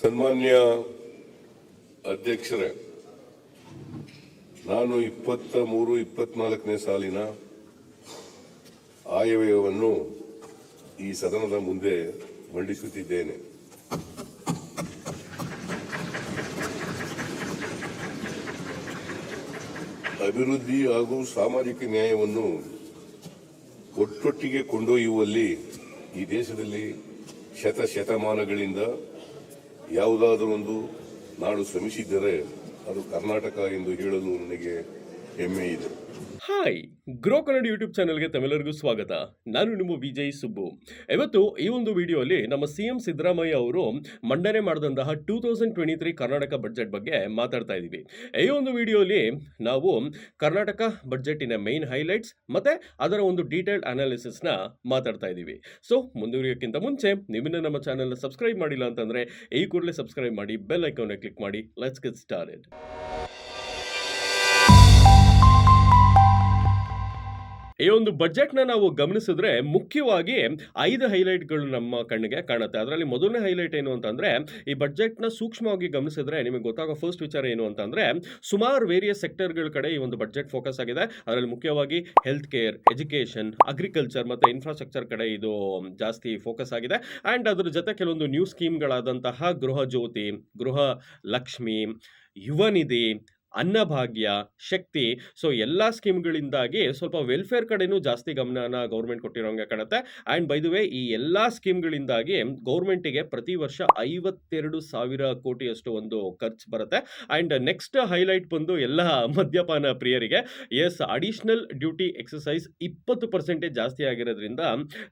ಸನ್ಮಾನ್ಯ ಅಧ್ಯಕ್ಷರೇ, ನಾನು 23-24ನೇ ಸಾಲಿನ ಆಯವ್ಯಯವನ್ನು ಈ ಸದನದ ಮುಂದೆ ಮಂಡಿಸುತ್ತಿದ್ದೇನೆ. ಅಭಿವೃದ್ಧಿ ಹಾಗೂ ಸಾಮಾಜಿಕ ನ್ಯಾಯವನ್ನು ಒಟ್ಟೊಟ್ಟಿಗೆ ಕೊಂಡೊಯ್ಯುವಲ್ಲಿ ಈ ದೇಶದಲ್ಲಿ ಶತಮಾನಗಳಿಂದ ಯಾವುದಾದರೂ ಒಂದು ನಾಡು ಶ್ರಮಿಸಿದ್ದರೆ ಅದು ಕರ್ನಾಟಕ ಎಂದು ಹೇಳಲು ನನಗೆ ಹೆಮ್ಮೆ ಇದೆ. ಹಾಯ್, ಗ್ರೋ ಕನ್ನಡ ಯೂಟ್ಯೂಬ್ ಚಾನಲ್ಗೆ ತಮ್ಮೆಲ್ಲರಿಗೂ ಸ್ವಾಗತ. ನಾನು ನಿಮ್ಮ ವಿಜಯ್ ಸುಬ್ಬು. ಇವತ್ತು ಈ ಒಂದು ವಿಡಿಯೋಲಿ ನಮ್ಮ CM ಸಿದ್ದರಾಮಯ್ಯ ಅವರು ಮಂಡನೆ ಮಾಡಿದಂತಹ 2023 ಕರ್ನಾಟಕ ಬಡ್ಜೆಟ್ ಬಗ್ಗೆ ಮಾತಾಡ್ತಾ ಇದ್ದೀವಿ. ಈ ಒಂದು ವಿಡಿಯೋಲಿ ನಾವು ಕರ್ನಾಟಕ ಬಡ್ಜೆಟಿನ ಮೇನ್ ಹೈಲೈಟ್ಸ್ ಮತ್ತೆ ಅದರ ಒಂದು ಡೀಟೇಲ್ಡ್ ಅನಾಲಿಸಿಸ್ನ ಮಾತಾಡ್ತಾ ಇದ್ದೀವಿ. ಸೊ ಮುಂದುವರಿಯೋಕ್ಕಿಂತ ಮುಂಚೆ ನೀವಿನ್ನ ನಮ್ಮ ಚಾನಲ್ನ ಸಬ್ಸ್ಕ್ರೈಬ್ ಮಾಡಿಲ್ಲ ಅಂತಂದ್ರೆ ಈ ಕೂಡಲೇ ಸಬ್ಸ್ಕ್ರೈಬ್ ಮಾಡಿ, ಬೆಲ್ ಐಕಾನ್ನ ಕ್ಲಿಕ್ ಮಾಡಿ. Let's get started. ಈ ಒಂದು ಬಜೆಟ್ನ ನಾವು ಗಮನಿಸಿದ್ರೆ ಮುಖ್ಯವಾಗಿ 5 ಹೈಲೈಟ್ಗಳು ನಮ್ಮ ಕಣ್ಣಿಗೆ ಕಾಣುತ್ತೆ. ಅದರಲ್ಲಿ ಮೊದಲನೇ ಹೈಲೈಟ್ ಏನು ಅಂತಂದ್ರೆ, ಈ ಬಜೆಟ್ನ ಸೂಕ್ಷ್ಮವಾಗಿ ಗಮನಿಸಿದ್ರೆ ನಿಮಗೆ ಗೊತ್ತಾಗೋ ಫಸ್ಟ್ ವಿಚಾರ ಏನು ಅಂತಂದ್ರೆ, ಸುಮಾರು ವೇರಿಯಸ್ ಸೆಕ್ಟರ್ಗಳ ಕಡೆ ಈ ಒಂದು ಬಜೆಟ್ ಫೋಕಸ್ ಆಗಿದೆ. ಅದರಲ್ಲಿ ಮುಖ್ಯವಾಗಿ ಹೆಲ್ತ್ ಕೇರ್, ಎಜುಕೇಷನ್, ಅಗ್ರಿಕಲ್ಚರ್ ಮತ್ತು ಇನ್ಫ್ರಾಸ್ಟ್ರಕ್ಚರ್ ಕಡೆ ಇದು ಜಾಸ್ತಿ ಫೋಕಸ್ ಆಗಿದೆ. ಆ್ಯಂಡ್ ಅದ್ರ ಜೊತೆ ಕೆಲವೊಂದು ನ್ಯೂ ಸ್ಕೀಮ್ಗಳಾದಂತಹ ಗೃಹ ಜ್ಯೋತಿ, ಗೃಹ ಲಕ್ಷ್ಮಿ, ಯುವ ನಿಧಿ, ಅನ್ನಭಾಗ್ಯ, ಶಕ್ತಿ, ಸೊ ಎಲ್ಲ ಸ್ಕೀಮ್ಗಳಿಂದಾಗಿ ಸ್ವಲ್ಪ ವೆಲ್ಫೇರ್ ಕಡೆನೂ ಜಾಸ್ತಿ ಗಮನನ ಗೌರ್ಮೆಂಟ್ ಕೊಟ್ಟಿರೋಂಗೆ ಕಾಣುತ್ತೆ. ಆ್ಯಂಡ್ ಬೈ ದ ವೇ, ಈ ಎಲ್ಲ ಸ್ಕೀಮ್ಗಳಿಂದಾಗಿ ಗೌರ್ಮೆಂಟಿಗೆ ಪ್ರತಿ ವರ್ಷ 52,000 ಕೋಟಿಯಷ್ಟು ಒಂದು ಖರ್ಚು ಬರುತ್ತೆ. ಆ್ಯಂಡ್ ನೆಕ್ಸ್ಟ್ ಹೈಲೈಟ್ ಬಂದು ಎಲ್ಲ ಮದ್ಯಪಾನ ಪ್ರಿಯರಿಗೆ, ಎಸ್, ಅಡಿಷನಲ್ ಡ್ಯೂಟಿ ಎಕ್ಸಸೈಸ್ 20% ಜಾಸ್ತಿ ಆಗಿರೋದ್ರಿಂದ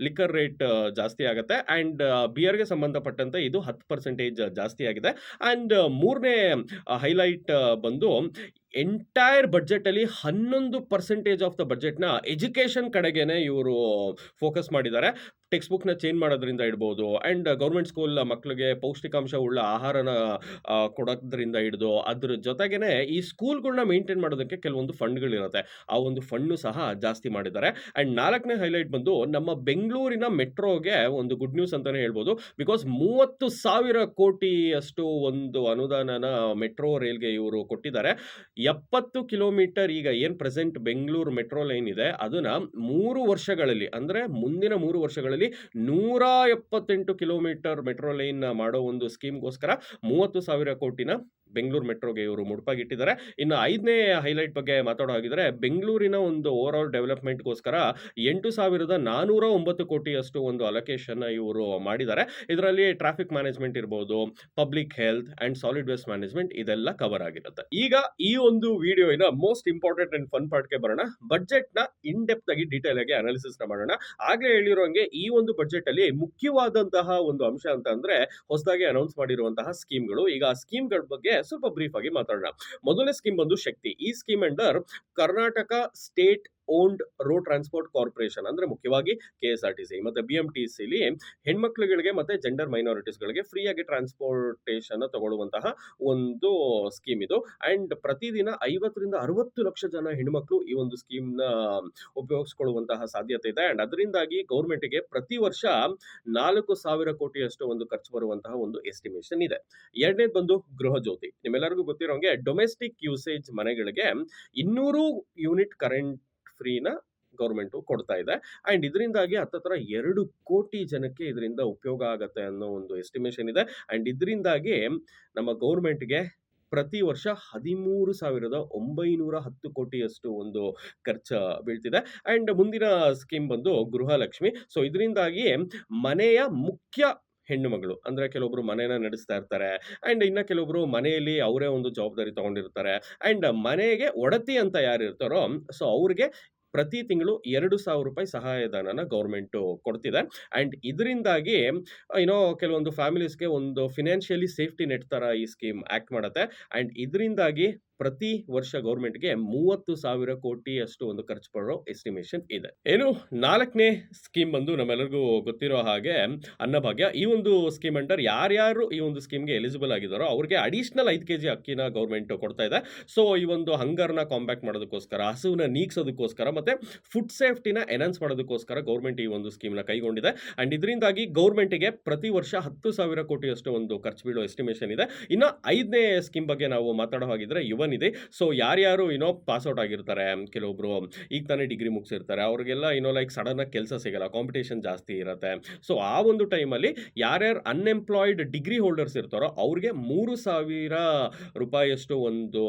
ಲಿಕ್ಕರ್ ರೇಟ್ ಜಾಸ್ತಿ ಆಗುತ್ತೆ. ಆ್ಯಂಡ್ ಬಿಯರ್ಗೆ ಸಂಬಂಧಪಟ್ಟಂತೆ ಇದು 10% ಜಾಸ್ತಿ ಆಗಿದೆ. ಆ್ಯಂಡ್ ಮೂರನೇ ಹೈಲೈಟ್ ಬಂದು ಎಂಟೈರ್ ಬಡ್ಜೆಟಲ್ಲಿ 11% ಆಫ್ ದ ಬಡ್ಜೆಟ್ನ ಎಜುಕೇಷನ್ ಕಡೆಗೇನೆ ಇವರು ಫೋಕಸ್ ಮಾಡಿದ್ದಾರೆ. ಟೆಕ್ಸ್ಟ್ ಬುಕ್ನ ಚೇಂಜ್ ಮಾಡೋದ್ರಿಂದ ಇಡ್ಬೋದು, ಆ್ಯಂಡ್ ಗೌರ್ಮೆಂಟ್ ಸ್ಕೂಲ್ ಮಕ್ಕಳಿಗೆ ಪೌಷ್ಟಿಕಾಂಶ ಉಳ್ಳ ಆಹಾರನ ಕೊಡೋದ್ರಿಂದ ಹಿಡಿದು ಅದ್ರ ಜೊತೆಗೇನೆ ಈ ಸ್ಕೂಲ್ಗಳನ್ನ ಮೇಂಟೈನ್ ಮಾಡೋದಕ್ಕೆ ಕೆಲವೊಂದು ಫಂಡ್ಗಳಿರುತ್ತೆ, ಆ ಒಂದು ಫಂಡ್ನು ಸಹ ಜಾಸ್ತಿ ಮಾಡಿದ್ದಾರೆ. ಆ್ಯಂಡ್ ನಾಲ್ಕನೇ ಹೈಲೈಟ್ ಬಂದು ನಮ್ಮ ಬೆಂಗಳೂರಿನ ಮೆಟ್ರೋಗೆ ಒಂದು ಗುಡ್ ನ್ಯೂಸ್ ಅಂತಲೇ ಹೇಳ್ಬೋದು. ಬಿಕಾಸ್ 30,000 ಕೋಟಿಯಷ್ಟು ಒಂದು ಅನುದಾನನ ಮೆಟ್ರೋ ರೈಲ್ಗೆ ಇವರು ಕೊಟ್ಟಿದ್ದಾರೆ. 70 ಕಿಲೋಮೀಟರ್ ಈಗ ಏನು ಪ್ರೆಸೆಂಟ್ ಬೆಂಗಳೂರು ಮೆಟ್ರೋ ಲೈನ್ ಇದೆ ಅದನ್ನ 3 ವರ್ಷಗಳಲ್ಲಿ, ಅಂದರೆ ಮುಂದಿನ 3 ವರ್ಷಗಳಲ್ಲಿ 178 ಕಿಲೋಮೀಟರ್ ಮೆಟ್ರೋ ಲೈನ್ ಮಾಡೋ ಒಂದು ಸ್ಕೀಮ್ಗೋಸ್ಕರ 30,000 ಕೋಟಿನ ಬೆಂಗಳೂರು ಮೆಟ್ರೋಗೆ ಇವರು ಮುಡುಪಾಗಿಟ್ಟಿದ್ದಾರೆ. ಇನ್ನು 5ನೇ ಹೈಲೈಟ್ ಬಗ್ಗೆ ಮಾತಾಡೋ ಹಾಗಿದ್ರೆ, ಬೆಂಗಳೂರಿನ ಒಂದು ಓವರ್ ಆಲ್ ಡೆವಲಪ್ಮೆಂಟ್ಗೋಸ್ಕರ 8,409 ಕೋಟಿಯಷ್ಟು ಒಂದು ಅಲೋಕೇಶನ್ ಇವರು ಮಾಡಿದ್ದಾರೆ. ಇದರಲ್ಲಿ ಟ್ರಾಫಿಕ್ ಮ್ಯಾನೇಜ್ಮೆಂಟ್ ಇರ್ಬೋದು, public health and solid waste management ಇದೆಲ್ಲ ಕವರ್ ಆಗಿರುತ್ತೆ. ಈಗ ಈ ಒಂದು ವಿಡಿಯೋನ ಮೋಸ್ಟ್ ಇಂಪಾರ್ಟೆಂಟ್ ಅಂಡ್ ಫನ್ ಪಾರ್ಟ್ಗೆ ಬರೋಣ. ಬಜೆಟ್ ನ ಇನ್ ಡೆಪ್ತ್ ಆಗಿ ಡೀಟೇಲ್ ಆಗಿ ಅನಾಲಿಸಿಸ್ ನ ಮಾಡೋಣ. ಆಗ್ಲೇ ಹೇಳಿರೋಂಗೆ ಈ ಒಂದು ಬಜೆಟ್ ಅಲ್ಲಿ ಮುಖ್ಯವಾದಂತಹ ಒಂದು ಅಂಶ ಅಂತ ಅಂದ್ರೆ ಹೊಸದಾಗಿ ಅನೌನ್ಸ್ ಮಾಡಿರುವಂತಹ ಸ್ಕೀಮ್ಗಳು. ಈಗ ಆ ಸ್ಕೀಮ್ಗಳ ಬಗ್ಗೆ ಸ್ವಲ್ಪ ಬ್ರೀಫ್ ಆಗಿ ಮಾತಾಡೋಣ. ಮೊದಲನೇ ಸ್ಕೀಮ್ ಬಂದು ಶಕ್ತಿ. ಈ scheme under Karnataka state owned road transport corporation, ಅಂದ್ರೆ ಮುಖ್ಯವಾಗಿ KSRTC ಮತ್ತೆ BMTCಲಿ ಹೆಣ್ಮಕ್ಳುಗಳಿಗೆ ಮತ್ತೆ ಜೆಂಡರ್ ಮೈನಾರಿಟೀಸ್ಗಳಿಗೆ ಫ್ರೀಯಾಗಿ ಟ್ರಾನ್ಸ್ಪೋರ್ಟೇಷನ್ ತಗೊಳ್ಳುವಂತಹ ಒಂದು ಸ್ಕೀಮ್ ಇದು. ಅಂಡ್ ಪ್ರತಿದಿನ 50ರಿಂದ 60 ಲಕ್ಷ ಜನ ಹೆಣ್ಮಕ್ಳು ಈ ಒಂದು ಸ್ಕೀಮ್ನ ಉಪಯೋಗಿಸ್ಕೊಳ್ಳುವಂತಹ ಸಾಧ್ಯತೆ ಇದೆ. ಅಂಡ್ ಅದರಿಂದಾಗಿ ಗೌರ್ಮೆಂಟ್ಗೆ ಪ್ರತಿ ವರ್ಷ 4,000 ಕೋಟಿಯಷ್ಟು ಒಂದು ಖರ್ಚು ಬರುವಂತಹ ಒಂದು ಎಸ್ಟಿಮೇಷನ್ ಇದೆ. ಎರಡನೇದು ಬಂದು ಗೃಹ ಜ್ಯೋತಿ. ನಿಮ್ಮೆಲ್ಲರಿಗೂ ಗೊತ್ತಿರೋಂಗೆ ಡೊಮೆಸ್ಟಿಕ್ ಯೂಸೇಜ್ ಮನೆಗಳಿಗೆ 200 ಯೂನಿಟ್ ಕರೆಂಟ್ ಫ್ರೀನ ಗೌರ್ಮೆಂಟ್ ಕೊಡ್ತಾ ಇದೆ. ಅಂಡ್ ಇದರಿಂದಾಗಿ ಹತ್ತತ್ರ 2 ಕೋಟಿ ಜನಕ್ಕೆ ಇದರಿಂದ ಉಪಯೋಗ ಆಗತ್ತೆ ಅನ್ನೋ ಒಂದು ಎಸ್ಟಿಮೇಷನ್ ಇದೆ. ಅಂಡ್ ಇದರಿಂದಾಗಿ ನಮ್ಮ ಗೌರ್ಮೆಂಟ್ಗೆ ಪ್ರತಿ ವರ್ಷ 13,910 ಕೋಟಿಯಷ್ಟು ಒಂದು ಖರ್ಚು ಬೀಳ್ತಿದೆ. ಅಂಡ್ ಮುಂದಿನ ಸ್ಕೀಮ್ ಬಂದು ಗೃಹಲಕ್ಷ್ಮಿ. ಸೊ ಇದರಿಂದಾಗಿ ಮನೆಯ ಮುಖ್ಯ ಹೆಣ್ಣು ಮಗಳು, ಅಂದ್ರೆ ಕೆಲವೊಬ್ರು ಮನೆಯನ್ನ ನಡೆಸ್ತಾ ಇರ್ತಾರೆ, ಅಂಡ್ ಇನ್ನ ಕೆಲವೊಬ್ರು ಮನೆಯಲ್ಲಿ ಅವರೇ ಒಂದು ಜವಾಬ್ದಾರಿ ತಗೊಂಡಿರ್ತಾರೆ, ಅಂಡ್ ಮನೆಗೆ ಒಡತಿ ಅಂತ ಯಾರು ಇರ್ತಾರೋ ಸೊ ಅವ್ರಿಗೆ ಪ್ರತಿ ತಿಂಗಳು 2,000 ರೂಪಾಯಿ ಸಹಾಯಧನನ ಗೌರ್ಮೆಂಟ್ ಕೊಡ್ತಿದೆ. ಅಂಡ್ ಇದರಿಂದಾಗಿ ಕೆಲವೊಂದು ಫ್ಯಾಮಿಲೀಸ್ಗೆ ಒಂದು ಫಿನಾನ್ಷಿಯಲಿ ಸೇಫ್ಟಿ ನೆಟ್ ತರ ಈ ಸ್ಕೀಮ್ ಆಕ್ಟ್ ಮಾಡುತ್ತೆ. ಅಂಡ್ ಇದರಿಂದಾಗಿ ಪ್ರತಿ ವರ್ಷ ಗೌರ್ಮೆಂಟ್ಗೆ 30,000 ಕೋಟಿಯಷ್ಟು ಒಂದು ಖರ್ಚು ಬರೋ ಎಸ್ಟಿಮೇಷನ್ ಇದೆ. ಏನು 4ನೇ ಸ್ಕೀಮ್ ಬಂದು ನಮ್ಮೆಲ್ಲರಿಗೂ ಗೊತ್ತಿರೋ ಹಾಗೆ ಅನ್ನಭಾಗ್ಯ. ಈ ಒಂದು ಸ್ಕೀಮ್ ಅಂಡರ್ ಯಾರ್ಯಾರು ಈ ಒಂದು ಸ್ಕೀಮ್ಗೆ ಎಲಿಜಿಬಲ್ ಆಗಿದ್ದಾರೋ ಅವ್ರಿಗೆ ಅಡಿಷನಲ್ 5 ಕೆಜಿ ಅಕ್ಕಿನ ಗೌರ್ಮೆಂಟ್ ಕೊಡ್ತಾ ಇದೆ. ಸೊ ಈ ಒಂದು ಹಂಗರ್ನ ಕಾಂಬ್ಯಾಕ್ಟ್ ಮಾಡೋದಕ್ಕೋಸ್ಕರ, ಹಸುವನ್ನ ನೀಗ್ಸೋದಕ್ಕೋಸ್ಕರ ಮತ್ತೆ ಫುಡ್ ಸೇಫ್ಟಿನ ಎನ್ಹಾನ್ಸ್ ಮಾಡೋದಕ್ಕೋಸ್ಕರ ಗೌರ್ಮೆಂಟ್ ಈ ಒಂದು ಸ್ಕೀಮ್ನ ಕೈಗೊಂಡಿದೆ. ಅಂಡ್ ಇದರಿಂದಾಗಿ ಗೌರ್ಮೆಂಟ್ಗೆ ಪ್ರತಿ ವರ್ಷ 10,000 ಕೋಟಿಯಷ್ಟು ಒಂದು ಖರ್ಚು ಬೀಳೋ ಎಸ್ಟಿಮೇಷನ್ ಇದೆ. ಇನ್ನು 5ನೇ ಸ್ಕೀಮ್ ಬಗ್ಗೆ ನಾವು ಮಾತಾಡೋ ಹಾಗಿದ್ರೆ ಯುವ ನಿಧಿ. ಸೊ ಯಾರ್ಯಾರು ಪಾಸ್ಔಟ್ ಆಗಿರ್ತಾರೆ, ಕೆಲವೊಬ್ರು ಈಗ ತಾನೇ ಡಿಗ್ರಿ ಮುಗಿಸಿರ್ತಾರೆ, ಅವ್ರಿಗೆಲ್ಲ ಲೈಕ್ ಸಡನ್ ಆಗಿ ಕೆಲಸ ಸಿಗಲ್ಲ, ಕಾಂಪಿಟೇಷನ್ ಜಾಸ್ತಿ ಇರುತ್ತೆ. ಸೊ ಆ ಒಂದು ಟೈಮಲ್ಲಿ ಯಾರ್ಯಾರು ಅನ್ಎಂಪ್ಲಾಯ್ಡ್ ಡಿಗ್ರಿ ಹೋಲ್ಡರ್ಸ್ ಇರ್ತಾರೋ ಅವ್ರಿಗೆ 3,000 ರೂಪಾಯಿಯಷ್ಟು ಒಂದು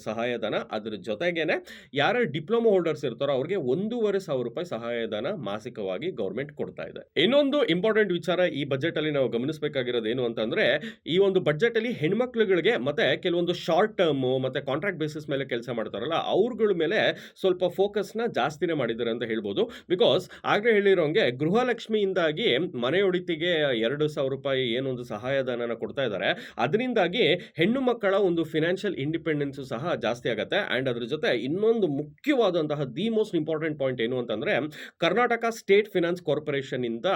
ಸಹಾಯಧನ. ಅದ್ರ ಜೊತೆಗೇನೆ ಯಾರ್ಯಾರು ಡಿಪ್ಲೊಮಾ ಹೋಲ್ಡರ್ಸ್ ಇರ್ತಾರೋ ಅವ್ರಿಗೆ 1,500 ರೂಪಾಯಿ ಸಹಾಯಧನ ಮಾಸಿಕವಾಗಿ ಗೌರ್ಮೆಂಟ್ ಕೊಡ್ತಾ ಇದೆ. ಇನ್ನೊಂದು ಇಂಪಾರ್ಟೆಂಟ್ ವಿಚಾರ ಈ ಬಜೆಟ್ ಅಲ್ಲಿ ನಾವು ಗಮನಿಸಬೇಕಾಗಿರೋದು ಏನು ಅಂತಂದ್ರೆ, ಈ ಒಂದು ಬಜೆಟ್ ಅಲ್ಲಿ ಹೆಣ್ಮಕ್ಳುಗಳಿಗೆ ಮತ್ತೆ ಕೆಲವೊಂದು ಶಾರ್ಟ್ ಟರ್ಮ್ ಮತ್ತೆ ಕಾಂಟ್ರಾಕ್ಟ್ ಬೇಸಿಸ್ ಮೇಲೆ ಕೆಲಸ ಮಾಡ್ತಾರಲ್ಲ ಅವ್ರಗಳ ಮೇಲೆ ಸ್ವಲ್ಪ ಫೋಕಸ್ ನ ಜಾಸ್ತಿನೇ ಮಾಡಿದ್ದಾರೆ ಅಂತ ಹೇಳ್ಬೋದು. ಬಿಕಾಸ್ ಆಗ್ಲೇ ಹೇಳಿರೋಂಗೆ ಗೃಹಲಕ್ಷ್ಮಿಯಿಂದಾಗಿ ಮನೆಯೊಡಿತಿಗೆ 2,000 ರೂಪಾಯಿ ಏನೊಂದು ಸಹಾಯಧನ ಕೊಡ್ತಾ ಇದ್ದಾರೆ. ಅದರಿಂದಾಗಿ ಹೆಣ್ಣು ಮಕ್ಕಳ ಒಂದು ಫಿನಾನ್ಷಿಯಲ್ ಇಂಡಿಪೆಂಡೆನ್ಸ್ ಸಹ ಜಾಸ್ತಿ ಆಗುತ್ತೆ. ಅಂಡ್ ಅದ್ರ ಜೊತೆ ಇನ್ನೊಂದು ಮುಖ್ಯವಾದಂತಹ ದಿ ಮೋಸ್ಟ್ ಇಂಪಾರ್ಟೆಂಟ್ ಪಾಯಿಂಟ್ ಏನು ಅಂತಂದ್ರೆ, ಕರ್ನಾಟಕ ಸ್ಟೇಟ್ ಫಿನಾನ್ಸ್ ಕಾರ್ಪೊರೇಷನ್ ಇಂದ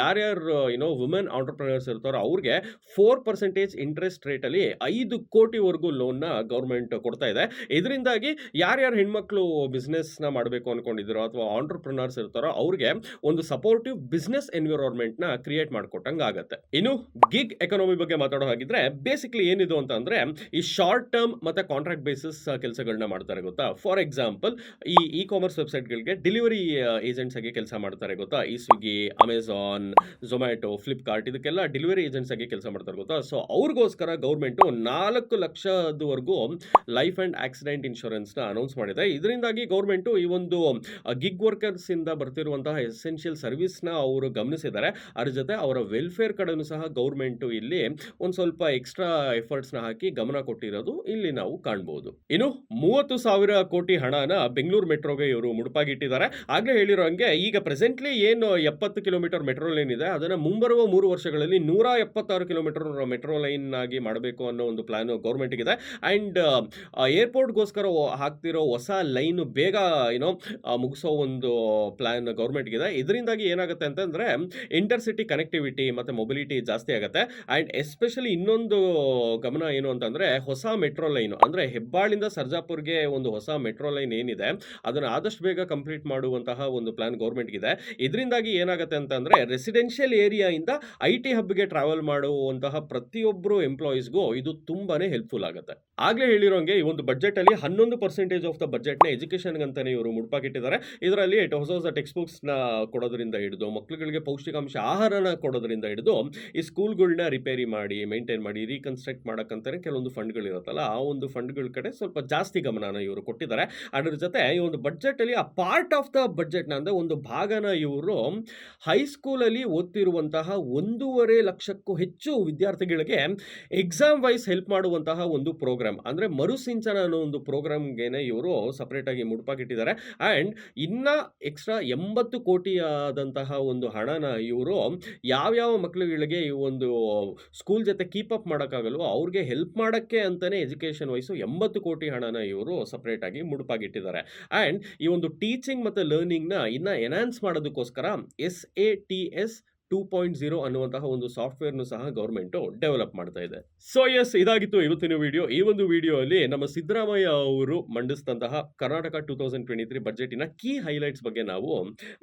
ಯಾರ್ಯಾರು ವುಮೆನ್ ಆಂಟರ್ಪ್ರಿನರ್ಸ್ ಇರ್ತಾರೋ ಅವ್ರಿಗೆ 4% ಇಂಟ್ರೆಸ್ಟ್ ರೇಟ್ ಅಲ್ಲಿ 5 ಕೋಟಿವರೆಗೂ ಲೋನ್ ನ ಗೌರ್ಮೆಂಟ್ ಕೊಡ್ತಾ ಇದೆ. ಇದರಿಂದಾಗಿ ಯಾರ್ಯಾರು ಹೆಣ್ಮಕ್ಳು ಬಿಸ್ನೆಸ್ ನ ಮಾಡಬೇಕು ಅನ್ಕೊಂಡಿದ್ರು ಅಥವಾ ಆಂಟರ್ಪ್ರಿನರ್ಸ್ ಇರ್ತಾರೋ ಅವ್ರಿಗೆ ಒಂದು ಸಪೋರ್ಟಿವ್ ಬಿಸ್ನೆಸ್ ಎನ್ವಿರಾನ್ಮೆಂಟ್ ನ ಕ್ರಿಯೇಟ್ ಮಾಡ್ಕೊಟ್ಟಂಗ ಆಗುತ್ತೆ. ಇನ್ನು ಗಿಗ್ ಎಕಾನಮಿ ಬಗ್ಗೆ ಮಾತಾಡೋ ಹಾಗಿದ್ರೆ ಬೇಸಿಕ್ಲಿ ಏನಿದು ಅಂತ ಅಂದ್ರೆ, ಈ ಶಾರ್ಟ್ ಟರ್ಮ್ ಮತ್ತೆ ಕಾಂಟ್ರಾಕ್ಟ್ ಬೇಸಿಸ್ ಕೆಲಸಗಳನ್ನ ಮಾಡ್ತಾರೆ ಗೊತ್ತಾ. For example e commerce website ಗಳಿಗೆ ಡೆಲಿವರಿ ಏಜೆಂಟ್ಸ್ ಆಗಿ ಕೆಲಸ ಮಾಡ್ತಾರೆ ಗೊತ್ತಾ. ಈ ಸ್ವಿಗ್ಗಿ, ಅಮೆಝಾನ್, ಝೊಮ್ಯಾಟೊ, ಫ್ಲಿಪ್ಕಾರ್ಟ್ ಇದಕ್ಕೆಲ್ಲ ಡೆಲಿವರಿ ಏಜೆಂಟ್ಸ್ ಆಗಿ ಕೆಲಸ ಮಾಡ್ತಾರೆ ಗೊತ್ತಾ. ಸೊ ಅವ್ರಿಗೋಸ್ಕರ ಗೌರ್ಮೆಂಟ್ 4 ಲಕ್ಷದವರೆಗೂ ಲೈಫ್ ಅಂಡ್ ಆಕ್ಸಿಡೆಂಟ್ ಇನ್ಶೂರೆನ್ಸ್ ನ ಅನೌನ್ಸ್ ಮಾಡಿದೆ. ಇದರಿಂದಾಗಿ ಗೌರ್ಮೆಂಟ್ ಈ ಒಂದು ಗಿಗ್ ವರ್ಕರ್ಸ್ ಇಂದ ಬರ್ತಿರುವಂತಹ ಎಸೆನ್ಷಿಯಲ್ ಸರ್ವಿಸ್ ನ ಅವರು ಗಮನಿಸಿದ್ದಾರೆ. ಅದ್ರ ಜೊತೆ ಅವರ ವೆಲ್ಫೇರ್ ಕಡೆನೂ ಸಹ ಗೌರ್ಮೆಂಟ್ ಇಲ್ಲಿ ಒಂದ್ ಸ್ವಲ್ಪ ಎಕ್ಸ್ಟ್ರಾ ಎಫರ್ಟ್ಸ್ ನ ಹಾಕಿ ಗಮನ ಕೊಟ್ಟಿರೋದು ಇಲ್ಲಿ ನಾವು ಕಾಣಬಹುದು. ಇನ್ನು 30,000 ಕೋಟಿ ಹಣನ ಬೆಂಗಳೂರು ಮೆಟ್ರೋಗೆ ಇವರು ಮುಡುಪಾಗಿಟ್ಟಿದ್ದಾರೆ. ಆಗ್ಲೇ ಹೇಳಿರೋ ಹಂಗೆ ಈಗ ಪ್ರೆಸೆಂಟ್ಲಿ ಏನು 70 ಕಿಲೋಮೀಟರ್ ಮೆಟ್ರೋ ಲೈನ್ ಇದೆ, ಅದನ್ನ ಮುಂಬರುವ 3 ವರ್ಷಗಳಲ್ಲಿ 176 ಕಿಲೋಮೀಟರ್ ಮೆಟ್ರೋ ಲೈನ್ ಆಗಿ ಮಾಡಬೇಕು ಅನ್ನೋ ಒಂದು ಪ್ಲಾನ್ ಗೌರ್ಮೆಂಟ್ ಇದೆ. ಅಂಡ್ ಏರ್ಪೋರ್ಟ್ಗೋಸ್ಕರ ಹಾಕ್ತಿರೋ ಹೊಸ ಲೈನ್ ಬೇಗ ಮುಗಿಸೋ ಒಂದು ಪ್ಲಾನ್ ಗೌರ್ಮೆಂಟ್ ಇದೆ. ಇದರಿಂದಾಗಿ ಏನಾಗುತ್ತೆ ಅಂತಂದ್ರೆ ಇಂಟರ್ಸಿಟಿ ಕನೆಕ್ಟಿವಿಟಿ ಮತ್ತೆ ಮೊಬಿಲಿಟಿ ಜಾಸ್ತಿ ಆಗುತ್ತೆ. ಅಂಡ್ ಎಸ್ಪೆಷಲಿ ಇನ್ನೊಂದು ಗಮನ ಏನು ಅಂತಂದ್ರೆ, ಹೊಸ ಮೆಟ್ರೋ ಲೈನ್ ಅಂದ್ರೆ ಹೆಬ್ಬಾಳಿಂದ ಸರ್ಜಾಪುರ್ಗೆ ಒಂದು ಹೊಸ ಮೆಟ್ರೋ ಲೈನ್ ಏನಿದೆ ಅದನ್ನ ಆದಷ್ಟು ಬೇಗ ಕಂಪ್ಲೀಟ್ ಮಾಡುವಂತಹ ಒಂದು ಪ್ಲಾನ್ ಗೌರ್ಮೆಂಟ್ ಇದೆ. ಇದರಿಂದಾಗಿ ಏನಾಗುತ್ತೆ ಅಂತಂದ್ರೆ, ರೆಸಿಡೆನ್ಷಿಯಲ್ ಏರಿಯಾ ಇಂದ IT ಹಬ್ಗೆ ಟ್ರಾವೆಲ್ ಮಾಡುವಂತಹ ಪ್ರತಿಯೊಬ್ಬರು ಎಂಪ್ಲಾಯೀಸ್ಗೂ ಇದು ತುಂಬಾನೇ ಹೆಲ್ಪ್ಫುಲ್ ಆಗುತ್ತೆ. ಆಗ್ಲೇ ಹೇಳಿರೋಂಗೆ ಈ ಒಂದು ಬಜೆಟ್ ಅಲ್ಲಿ 11% ಆಫ್ ದ ಬಜೆಟ್ ನ ಎಜುಕೇಶನ್ ಅಂತಾನೆ ಇವರು ಮುಡುಪಾಕಿಟ್ಟಿದ್ದಾರೆ. ಇದರಲ್ಲಿ ಹೊಸ ಟೆಕ್ಸ್ಟ್ ಬುಕ್ಸ್ ನ ಕೊಡೋದ್ರಿಂದ ಹಿಡಿದು ಮಕ್ಕಳುಗಳಿಗೆ ಪೌಷ್ಟಿಕಾಂಶ ಆಹಾರನ ಕೊಡೋದ್ರಿಂದ ಹಿಡಿದು ಈ ಸ್ಕೂಲ್ಗಳನ್ನ ರಿಪೇರಿ ಮಾಡಿ, ಮೇಂಟೈನ್ ಮಾಡಿ, ರೀಕನ್ಸ್ಟ್ರಕ್ಟ್ ಮಾಡಕ್ಕಂತಾನೆ ಕೆಲವೊಂದು ಫಂಡ್ಗಳು ಇರುತ್ತಲ್ಲ, ಆ ಒಂದು ಫಂಡ್ಗಳ ಕಡೆ ಸ್ವಲ್ಪ ಜಾಸ್ತಿ ಗಮನನ ಇವರು ಕೊಟ್ಟಿದ್ದಾರೆ. ಅದರ ಜೊತೆ ಈ ಒಂದು ಬಜೆಟ್ ಅಲ್ಲಿ ಆ ಪಾರ್ಟ್ ಆಫ್ ದ ಬಜೆಟ್ ನ ಅಂದ್ರೆ ಒಂದು ಭಾಗನ ಇವರು ಹೈಸ್ಕೂಲ್ ಅಲ್ಲಿ ಓದ್ತಿರುವಂತಹ 1.5 ಲಕ್ಷಕ್ಕೂ ಹೆಚ್ಚು ವಿದ್ಯಾರ್ಥಿಗಳಿಗೆ ಎಕ್ಸಾಮ್ ವೈಸ್ ಹೆಲ್ಪ್ ಮಾಡುವಂತಹ ಒಂದು ಪ್ರೋಗ್ರಾಮ್ ಅಂದ್ರೆ ಮರುಸಿಂಚನ ಅನ್ನೋ ಒಂದು ಪ್ರೋಗ್ರಾಮ್ಗೆನೆ ಇವರು ಸಪರೇಟ್ ಆಗಿ ಮುಡುಪಾಗಿಟ್ಟಿದ್ದಾರೆ. ಅಂಡ್ ಇನ್ನ ಎಕ್ಸ್ಟ್ರಾ 80 ಕೋಟಿ ಆದಂತಹ ಒಂದು ಹಣನ ಇವರು ಯಾವ್ಯಾವ ಮಕ್ಕಳುಗಳಿಗೆ ಈ ಒಂದು ಸ್ಕೂಲ್ ಜೊತೆ ಕೀಪ್ ಅಪ್ ಮಾಡೋಕ್ಕಾಗಲ್ವೋ ಅವ್ರಿಗೆ ಹೆಲ್ಪ್ ಮಾಡಕ್ಕೆ ಅಂತಾನೆ ಎಜುಕೇಶನ್ ವೈಸು 80 ಕೋಟಿ ಹಣನ ಇವರು ಸಪರೇಟ್ ಆಗಿ ಮುಡುಪಾಗಿಟ್ಟಿದ್ದಾರೆ. ಅಂಡ್ ಈ ಒಂದು ಟೀಚಿಂಗ್ ಮತ್ತೆ ಲರ್ನಿಂಗ್ ನ ಇನ್ನ ಎನ್ಹಾನ್ಸ್ ಮಾಡೋದಕ್ಕೋಸ್ಕರ SATS 2.0 ಅನ್ನುವಂತಹ ಒಂದು ಸಾಫ್ಟ್ವೇರ್ನು ಸಹ ಗೌರ್ಮೆಂಟ್ ಡೆವಲಪ್ ಮಾಡ್ತಾ ಇದೆ. ಸೊ ಎಸ್, ಇದಾಗಿತ್ತು ಇವತ್ತಿನ ವಿಡಿಯೋ. ಈ ಒಂದು ವಿಡಿಯೋ ಅಲ್ಲಿ ನಮ್ಮ ಸಿದ್ದರಾಮಯ್ಯ ಅವರು ಮಂಡಿಸಿದಂತಹ ಕರ್ನಾಟಕ 2023 ಬಜೆಟಿನ ಕೀ ಹೈಲೈಟ್ಸ್ ಬಗ್ಗೆ ನಾವು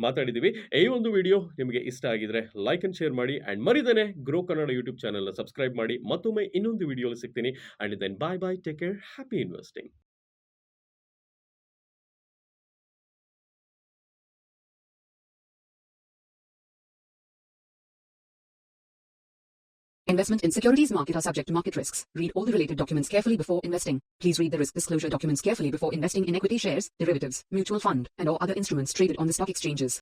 ಮಾತಾಡಿದೀವಿ. ಈ ಒಂದು ವಿಡಿಯೋ ನಿಮಗೆ ಇಷ್ಟ ಆಗಿದ್ರೆ ಲೈಕ್ ಅಂಡ್ ಶೇರ್ ಮಾಡಿ. ಅಂಡ್ ಮರಿದೇನೆ ಗ್ರೋ ಕನ್ನಡ ಯೂಟ್ಯೂಬ್ ಚಾನೆಲ್ ನ ಸಬ್ಸ್ಕ್ರೈಬ್ ಮಾಡಿ. ಮತ್ತೊಮ್ಮೆ ಇನ್ನೊಂದು ವಿಡಿಯೋಲಿ ಸಿಗ್ತೀನಿ. And then bye, take care, happy investing. Investment in securities market are subject to market risks. Read all the related documents carefully before investing. Please read the risk disclosure documents carefully before investing in equity shares, derivatives, mutual fund, and or other instruments traded on the stock exchanges.